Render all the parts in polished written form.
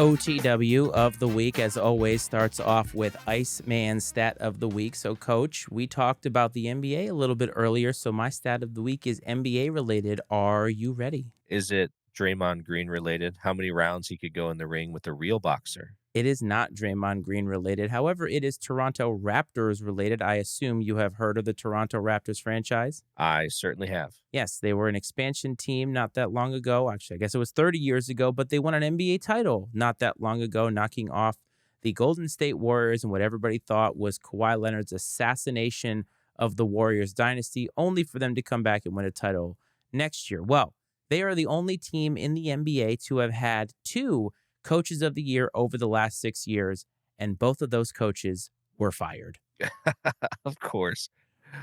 OTW of the week, as always, starts off with Iceman stat of the week. So, Coach, we talked about the NBA a little bit earlier. So, my stat of the week is NBA related. Are you ready? Is it Draymond Green related? How many rounds he could go in the ring with a real boxer? It is not Draymond Green related. However, it is Toronto Raptors related. I assume you have heard of the Toronto Raptors franchise. I certainly have. Yes, they were an expansion team not that long ago. Actually, I guess it was 30 years ago, but they won an NBA title not that long ago, knocking off the Golden State Warriors and what everybody thought was Kawhi Leonard's assassination of the Warriors dynasty, only for them to come back and win a title next year. Well, they are the only team in the NBA to have had two coaches of the year over the last 6 years, and both of those coaches were fired. Of course.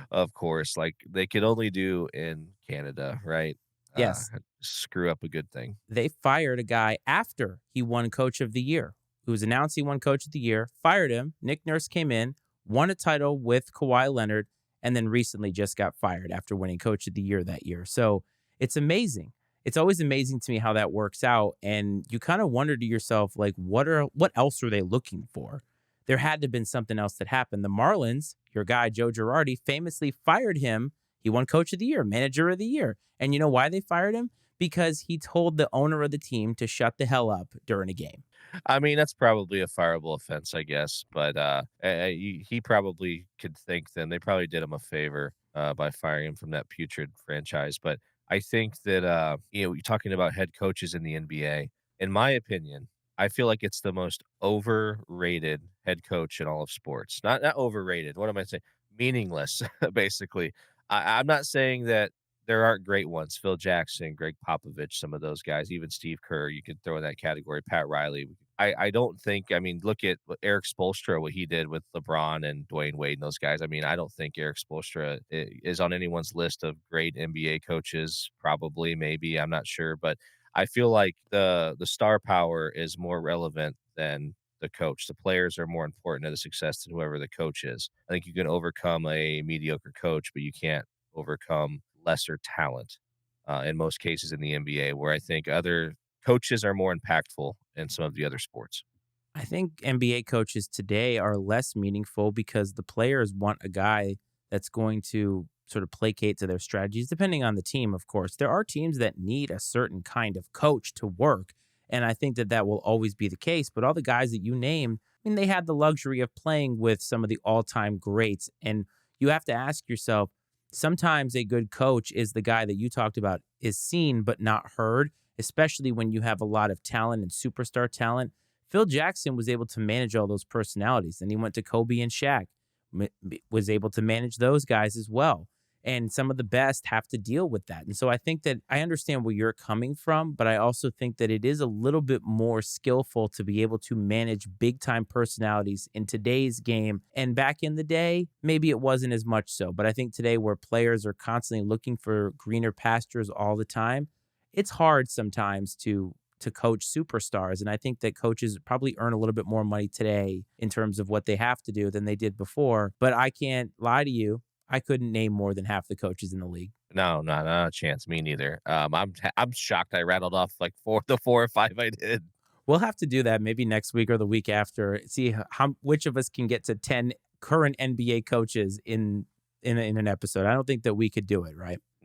Of course. Like they could only do in Canada, right? Uh, Yes, Screw up a good thing. they fired a guy after he won Coach of the Year, who was announced he won Coach of the Year, fired him. Nick Nurse came in, won a title with Kawhi Leonard, and then recently just got fired after winning Coach of the Year that year. So it's amazing. It's always amazing to me how that works out. And you kind of wonder to yourself, like, what else are they looking for? There had to have been something else that happened. The Marlins, your guy Joe Girardi, famously fired him. He won Coach of the Year, Manager of the Year. And you know why they fired him? Because he told the owner of the team to shut the hell up during a game. I mean, that's probably a fireable offense, I guess. But he probably could think then they probably did him a favor by firing him from that putrid franchise. But I think that you're talking about head coaches in the NBA. In my opinion, I feel like it's the most overrated head coach in all of sports. Not overrated. What am I saying? Meaningless, basically. I'm not saying that there aren't great ones. Phil Jackson, Greg Popovich, some of those guys, even Steve Kerr, you could throw in that category. Pat Riley. I don't think. I mean, look at Eric Spoelstra, what he did with LeBron and Dwayne Wade and those guys. I mean, I don't think Eric Spoelstra is on anyone's list of great NBA coaches. Probably, maybe, I'm not sure, but I feel like the star power is more relevant than the coach. The players are more important to the success than whoever the coach is. I think you can overcome a mediocre coach, but you can't overcome lesser talent in most cases in the NBA, where I think other coaches are more impactful in some of the other sports. I think NBA coaches today are less meaningful because the players want a guy that's going to sort of placate to their strategies, depending on the team, of course. There are teams that need a certain kind of coach to work. And I think that that will always be the case. But all the guys that you named, I mean, they had the luxury of playing with some of the all time greats. And you have to ask yourself, sometimes a good coach is the guy that you talked about is seen but not heard, especially when you have a lot of talent and superstar talent. Phil Jackson was able to manage all those personalities. And he went to Kobe and Shaq, was able to manage those guys as well. And some of the best have to deal with that. And so I think that I understand where you're coming from, but I also think that it is a little bit more skillful to be able to manage big time personalities in today's game. And back in the day, maybe it wasn't as much so. But I think today, where players are constantly looking for greener pastures all the time, it's hard sometimes to coach superstars. And I think that coaches probably earn a little bit more money today in terms of what they have to do than they did before. But I can't lie to you. I couldn't name more than half the coaches in the league. No, not a chance. Me neither. I'm shocked. I rattled off like four or five I did. We'll have to do that maybe next week or the week after. See how which of us can get to 10 current NBA coaches in an episode. I don't think that we could do it, right?